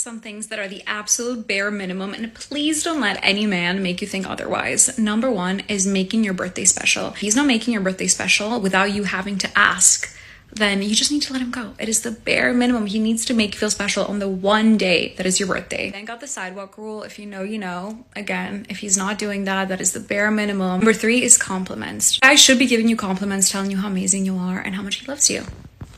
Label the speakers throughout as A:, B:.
A: Some things that are the absolute bare minimum, and please don't let any man make you think otherwise. Number one is making your birthday special. If he's not making your birthday special without you having to ask, then you just need to let him go. It is the bare minimum. He needs to make you feel special on the one day that is your birthday. Then got the sidewalk rule. If you know, you know. Again, if he's not doing that, that is the bare minimum. Number three is compliments. I should be giving you compliments, telling you how amazing you are and how much he loves you.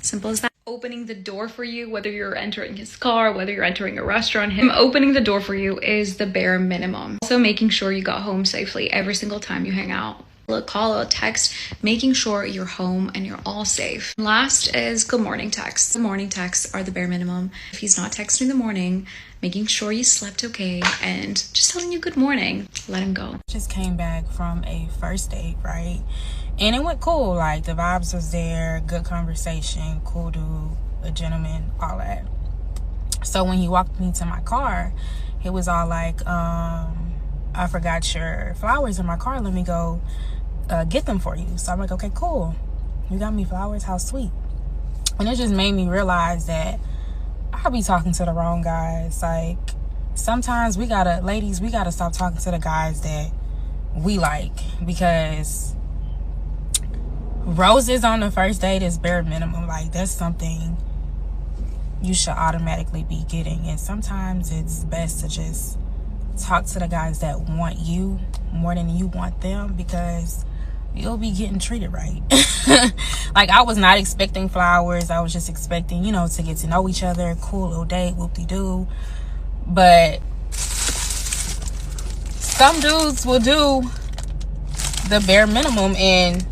A: Simple as that. Opening the door for you, whether you're entering his car, whether you're entering a restaurant, him opening the door for you is the bare minimum. Also making sure you got home safely every single time you hang out. A call, a text, making sure you're home and you're all safe. Last is good morning texts. Good morning texts are the bare minimum. If he's not texting in the morning, making sure you slept okay and just telling you good morning, let him go.
B: Just came back from a first date, right? And it went cool. Like, the vibes was there, good conversation, cool dude, a gentleman, all that. So when he walked me to my car, it was all like, I forgot your flowers in my car. Let me go get them for you. So I'm like, okay, cool. You got me flowers? How sweet. And it just made me realize that I'll be talking to the wrong guys. Like, sometimes ladies, we gotta stop talking to the guys that we like, because roses on the first date is bare minimum. Like, that's something you should automatically be getting. And sometimes it's best to just talk to the guys that want you more than you want them, because you'll be getting treated right. Like, I was not expecting flowers. I was just expecting, to get to know each other. Cool little date, whoop-de-doo. But some dudes will do the bare minimum and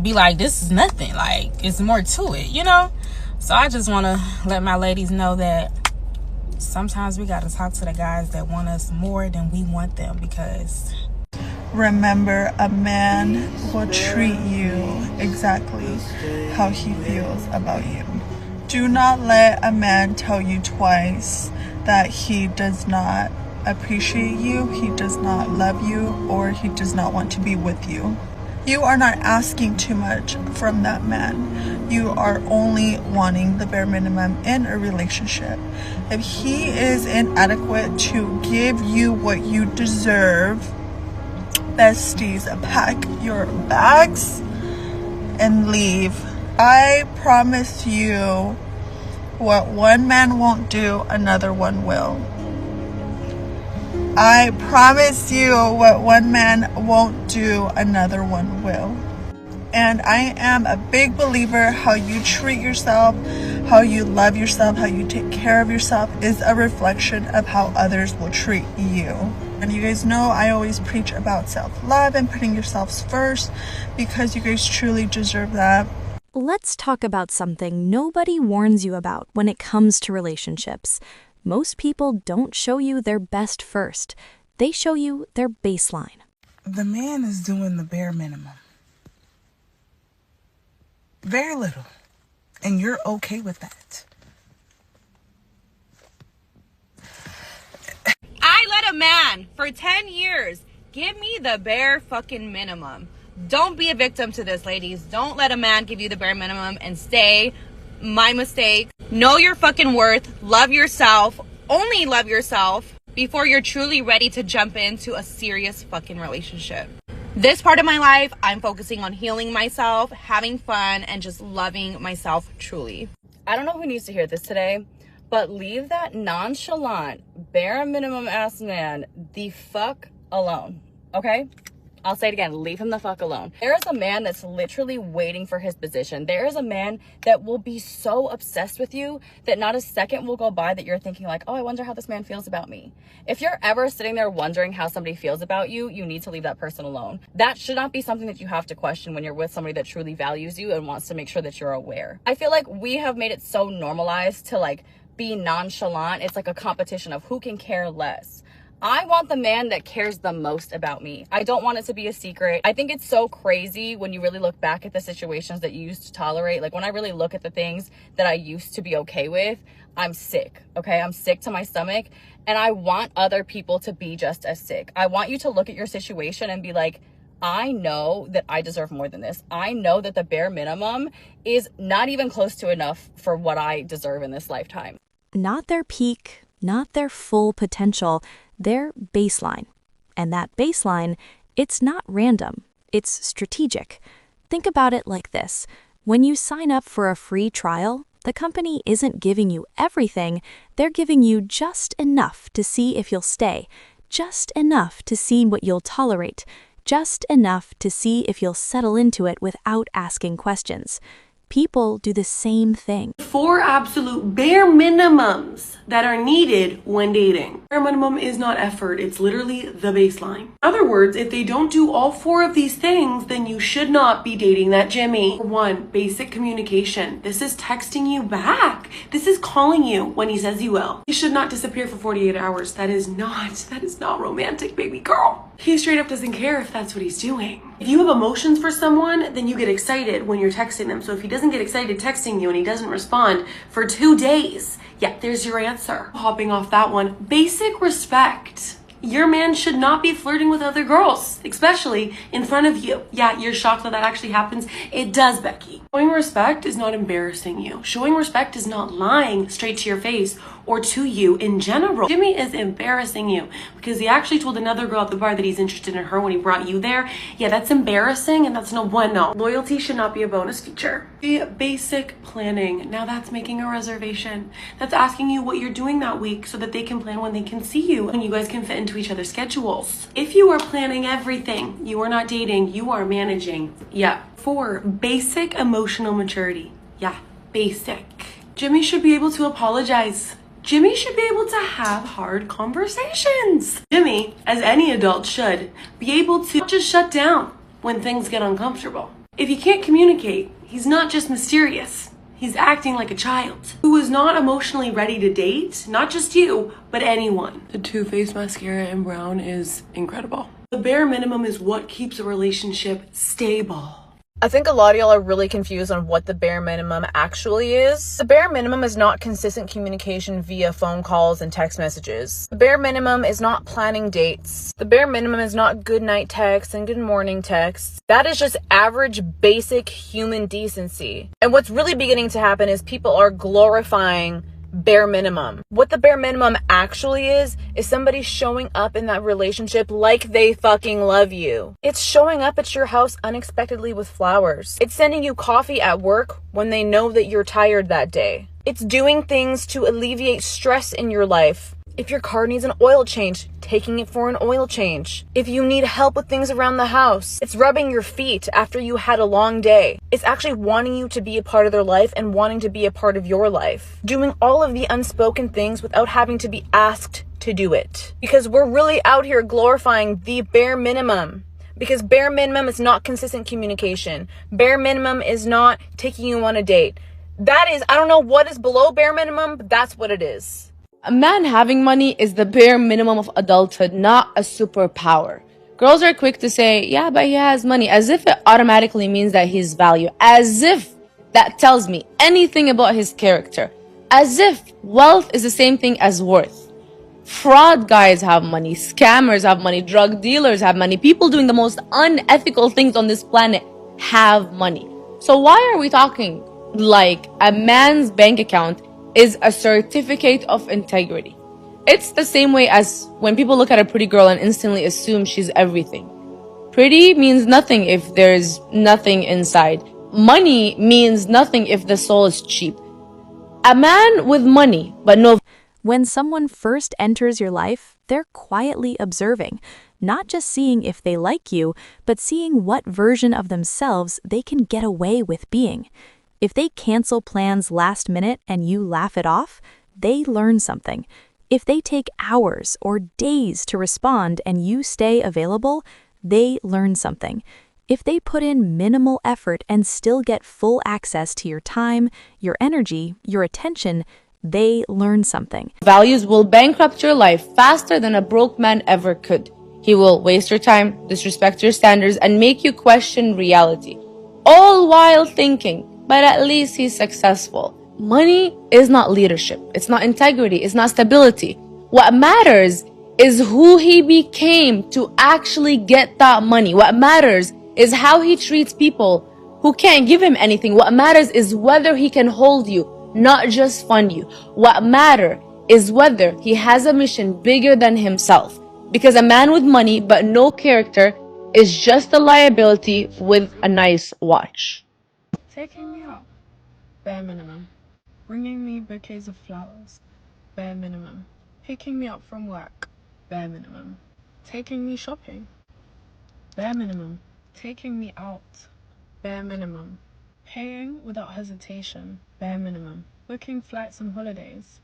B: be like, this is nothing. Like, it's more to it, So I just want to let my ladies know that sometimes we got to talk to the guys that want us more than we want them, because
C: remember, a man will treat you exactly how he feels about you. Do not let a man tell you twice that he does not appreciate you, he does not love you, or he does not want to be with you. You are not asking too much from that man. You are only wanting the bare minimum in a relationship. If he is inadequate to give you what you deserve, besties, pack your bags and leave. I promise you, what one man won't do, another one will. I promise you, what one man won't do, another one will. And I am a big believer, how you treat yourself, how you love yourself, how you take care of yourself is a reflection of how others will treat you. And you guys know I always preach about self-love and putting yourselves first, because you guys truly deserve that.
D: Let's talk about something nobody warns you about when it comes to relationships. Most people don't show you their best first. They show you their baseline.
B: The man is doing the bare minimum. Very little. And you're okay with that.
E: I let a man for 10 years give me the bare fucking minimum. Don't be a victim to this, ladies. Don't let a man give you the bare minimum and stay. My mistake. Know your fucking worth. Love yourself. Only love yourself before you're truly ready to jump into a serious fucking relationship. This part of my life, I'm focusing on healing myself, having fun, and just loving myself truly. I don't know who needs to hear this today, but leave that nonchalant, bare minimum ass man the fuck alone, okay? I'll say it again, leave him the fuck alone. There is a man that's literally waiting for his position. There is a man that will be so obsessed with you that not a second will go by that you're thinking like, oh, I wonder how this man feels about me. If you're ever sitting there wondering how somebody feels about you, you need to leave that person alone. That should not be something that you have to question when you're with somebody that truly values you and wants to make sure that you're aware. I feel like we have made it so normalized to like be nonchalant. It's like a competition of who can care less. I want the man that cares the most about me. I don't want it to be a secret. I think it's so crazy when you really look back at the situations that you used to tolerate. Like when I really look at the things that I used to be okay with, I'm sick, okay? I'm sick to my stomach, and I want other people to be just as sick. I want you to look at your situation and be like, I know that I deserve more than this. I know that the bare minimum is not even close to enough for what I deserve in this lifetime.
D: Not their peak, not their full potential, their baseline. And that baseline, it's not random, it's strategic. Think about it like this. When you sign up for a free trial, the company isn't giving you everything, they're giving you just enough to see if you'll stay, just enough to see what you'll tolerate, just enough to see if you'll settle into it without asking questions. People do the same thing.
F: 4 absolute bare minimums that are needed when dating. Bare minimum is not effort, it's literally the baseline. In other words, if they don't do all 4 of these things, then you should not be dating that Jimmy. 1, basic communication. This is texting you back. This is calling you when he says he will. He should not disappear for 48 hours. That is not romantic, baby girl. He straight up doesn't care if that's what he's doing. If you have emotions for someone, then you get excited when you're texting them. So if he doesn't get excited texting you and he doesn't respond for 2 days, yeah, there's your answer. Hopping off that one, basic respect. Your man should not be flirting with other girls, especially in front of you. Yeah, you're shocked that happens. It does, Becky. Showing respect is not embarrassing you. Showing respect is not lying straight to your face or to you in general. Jimmy is embarrassing you because he actually told another girl at the bar that he's interested in her when he brought you there. Yeah, that's embarrassing, and that's no. Loyalty should not be a bonus feature. Basic planning. Now that's making a reservation. That's asking you what you're doing that week so that they can plan when they can see you and you guys can fit into each other's schedules. If you are planning everything, you are not dating, you are managing. Yeah. 4, basic emotional maturity. Yeah, basic. Jimmy should be able to apologize. Jimmy should be able to have hard conversations. Jimmy, as any adult should, be able to just shut down when things get uncomfortable. If he can't communicate, he's not just mysterious. He's acting like a child who is not emotionally ready to date, not just you, but anyone. The Too Faced mascara in brown is incredible. The bare minimum is what keeps a relationship stable.
E: I think a lot of y'all are really confused on what the bare minimum actually is. The bare minimum is not consistent communication via phone calls and text messages. The bare minimum is not planning dates. The bare minimum is not good night texts and good morning texts. That is just average, basic human decency. And what's really beginning to happen is people are glorifying bare minimum. What the bare minimum actually is somebody showing up in that relationship like they fucking love you. It's showing up at your house unexpectedly with flowers. It's sending you coffee at work when they know that you're tired that day. It's doing things to alleviate stress in your life. If your car needs an oil change, taking it for an oil change. If you need help with things around the house, it's rubbing your feet after you had a long day. It's actually wanting you to be a part of their life and wanting to be a part of your life. Doing all of the unspoken things without having to be asked to do it. Because we're really out here glorifying the bare minimum. Because bare minimum is not consistent communication. Bare minimum is not taking you on a date. That is, I don't know what is below bare minimum, but that's what it is.
G: A man having money is the bare minimum of adulthood, not a superpower. Girls are quick to say, yeah, but he has money, as if it automatically means that he's value, as if that tells me anything about his character, as if wealth is the same thing as worth. Fraud guys have money, scammers have money, drug dealers have money, people doing the most unethical things on this planet have money. So why are we talking like a man's bank account is a certificate of integrity? It's the same way as when people look at a pretty girl and instantly assume she's everything. Pretty means nothing if there's nothing inside. Money means nothing if the soul is cheap. A man with money, but no...
D: When someone first enters your life, they're quietly observing, not just seeing if they like you, but seeing what version of themselves they can get away with being. If they cancel plans last minute and you laugh it off, they learn something. If they take hours or days to respond and you stay available, they learn something. If they put in minimal effort and still get full access to your time, your energy, your attention, they learn something.
G: Values will bankrupt your life faster than a broke man ever could. He will waste your time, disrespect your standards, and make you question reality. All while thinking, but at least he's successful. Money is not leadership. It's not integrity. It's not stability. What matters is who he became to actually get that money. What matters is how he treats people who can't give him anything. What matters is whether he can hold you not just fund you. What matter is whether he has a mission bigger than himself. Because a man with money but no character is just a liability with a nice watch.
B: Taking me out, bare minimum. Bringing me bouquets of flowers, bare minimum. Picking me up from work, bare minimum. Taking me shopping, bare minimum. Taking me out, bare minimum. Paying without hesitation, bare minimum. Booking flights and holidays,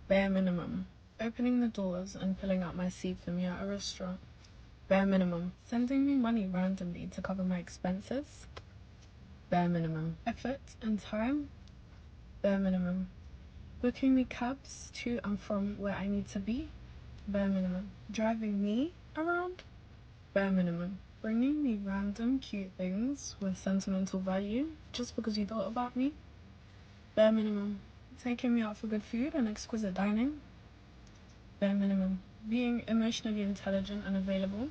B: bare minimum. Opening the doors and filling up my seat for me at a restaurant, bare minimum. Sending me money randomly to cover my expenses, bare minimum. Effort and time, bare minimum. Booking me cabs to and from where I need to be, bare minimum. Driving me around, bare minimum. Bringing me random cute things with sentimental value just because you thought about me, bare minimum. Taking me out for good food and exquisite dining, bare minimum. Being emotionally intelligent and available,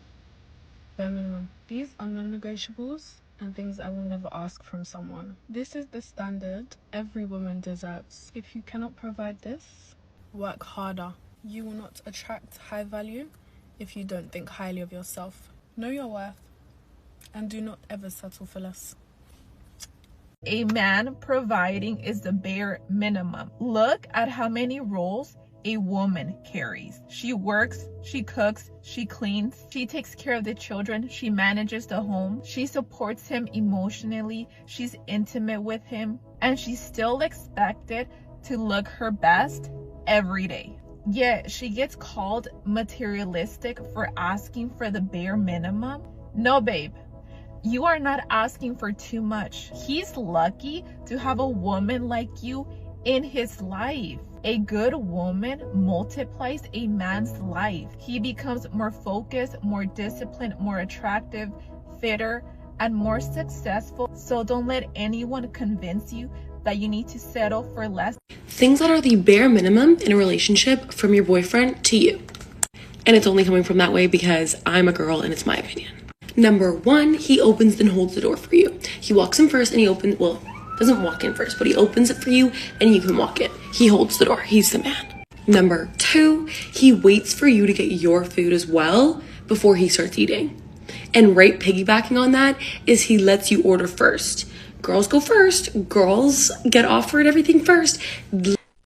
B: bare minimum. These are non-negotiables and things I will never ask from someone. This is the standard every woman deserves. If you cannot provide this, work harder. You will not attract high value if you don't think highly of yourself. Know your worth and do not ever settle for less.
H: A man providing is the bare minimum. Look at how many roles a woman carries. She works, she cooks, she cleans, she takes care of the children, she manages the home, she supports him emotionally, she's intimate with him, and she's still expected to look her best every day. Yet she gets called materialistic for asking for the bare minimum. No, babe. You are not asking for too much. He's lucky to have a woman like you in his life. A good woman multiplies a man's life. He becomes more focused, more disciplined, more attractive, fitter, and more successful. So don't let anyone convince you that you need to settle for less.
F: Things that are the bare minimum in a relationship from your boyfriend to you. And it's only coming from that way because I'm a girl and it's my opinion. Number 1, he opens and holds the door for you. He walks in first and he opens, well, doesn't walk in first, but he opens it for you and you can walk in. He holds the door. He's the man. Number 2, he waits for you to get your food as well before he starts eating. And right piggybacking on that is he lets you order first. Girls go first. Girls get offered everything first.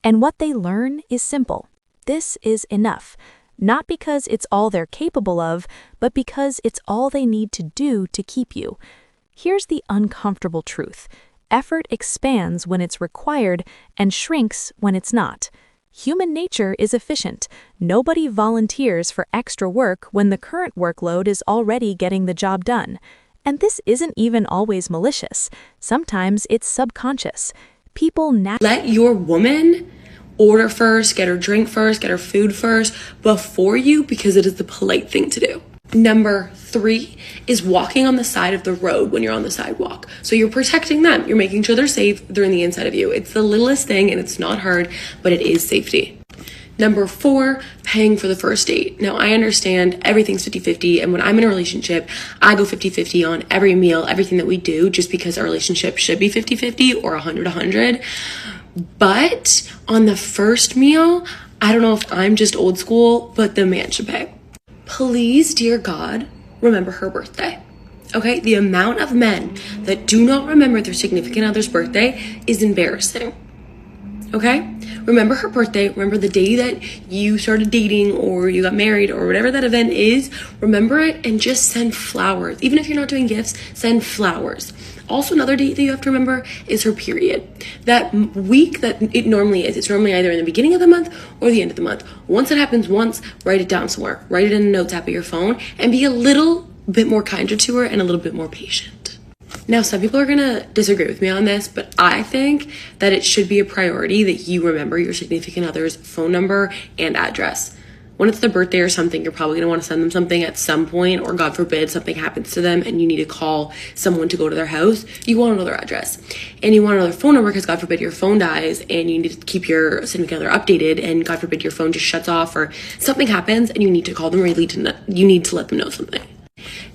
D: And what they learn is simple. This is enough. Not because it's all they're capable of, but because it's all they need to do to keep you. Here's the uncomfortable truth. Effort expands when it's required and shrinks when it's not. Human nature is efficient. Nobody volunteers for extra work when the current workload is already getting the job done. And this isn't even always malicious. Sometimes it's subconscious. People
F: let your woman order first, get her drink first, get her food first before you because it is the polite thing to do. Number 3 is walking on the side of the road when you're on the sidewalk. So you're protecting them. You're making sure they're safe. They're in the inside of you. It's the littlest thing and it's not hard, but it is safety. Number 4, paying for the first date. Now, I understand everything's 50-50, and when I'm in a relationship, I go 50-50 on every meal, everything that we do, just because our relationship should be 50-50 or 100-100. But on the first meal, I don't know if I'm just old school, but the man should pay. Please, dear God, remember her birthday. Okay? The amount of men that do not remember their significant other's birthday is embarrassing. Okay? Remember her birthday. Remember the day that you started dating or you got married or whatever that event is. Remember it and just send flowers. Even if you're not doing gifts, send flowers. Also, another date that you have to remember is her period. That week that it normally is. It's normally either in the beginning of the month or the end of the month. Once it happens once, write it down somewhere. Write it in a notes app of your phone and be a little bit more kinder to her and a little bit more patient. Now, some people are going to disagree with me on this, but I think that it should be a priority that you remember your significant other's phone number and address. When it's their birthday or something, you're probably going to want to send them something at some point, or God forbid something happens to them and you need to call someone to go to their house. You want to know their address and you want to know their phone number because God forbid your phone dies and you need to keep your significant other updated, and God forbid your phone just shuts off or something happens and you need to call them or you need to let them know something.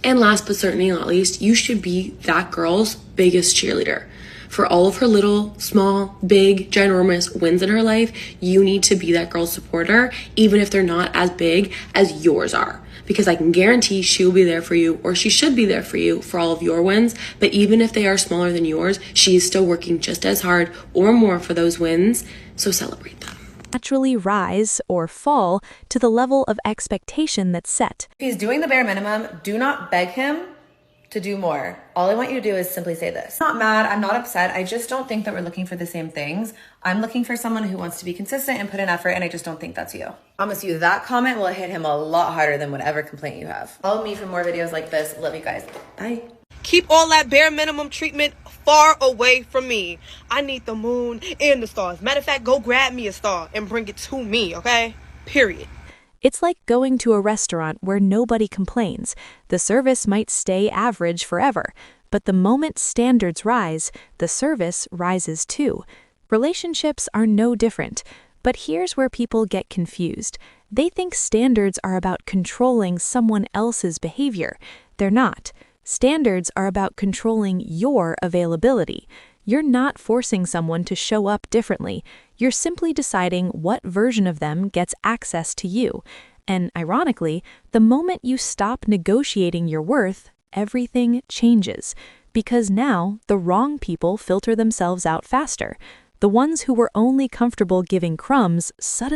F: And last but certainly not least, you should be that girl's biggest cheerleader. For all of her little, small, big, ginormous wins in her life, you need to be that girl's supporter, even if they're not as big as yours are. Because I can guarantee she will be there for you, or she should be there for you for all of your wins. But even if they are smaller than yours, she is still working just as hard or more for those wins. So celebrate them.
D: Naturally rise or fall to the level of expectation that's set.
I: If he's doing the bare minimum, do not beg him to do more. All I want you to do is simply say this. I'm not mad, I'm not upset. I just don't think that we're looking for the same things. I'm looking for someone who wants to be consistent and put in effort, and I just don't think that's you. I promise you that comment will hit him a lot harder than whatever complaint you have. Follow me for more videos like this. Love you guys. Bye.
E: Keep all that bare minimum treatment far away from me. I need the moon and the stars. Matter of fact, go grab me a star and bring it to me, okay? Period.
D: It's like going to a restaurant where nobody complains. The service might stay average forever, but the moment standards rise, the service rises too. Relationships are no different, but here's where people get confused. They think standards are about controlling someone else's behavior. They're not. Standards are about controlling your availability. You're not forcing someone to show up differently. You're simply deciding what version of them gets access to you. And ironically, the moment you stop negotiating your worth, everything changes. Because now, the wrong people filter themselves out faster. The ones who were only comfortable giving crumbs suddenly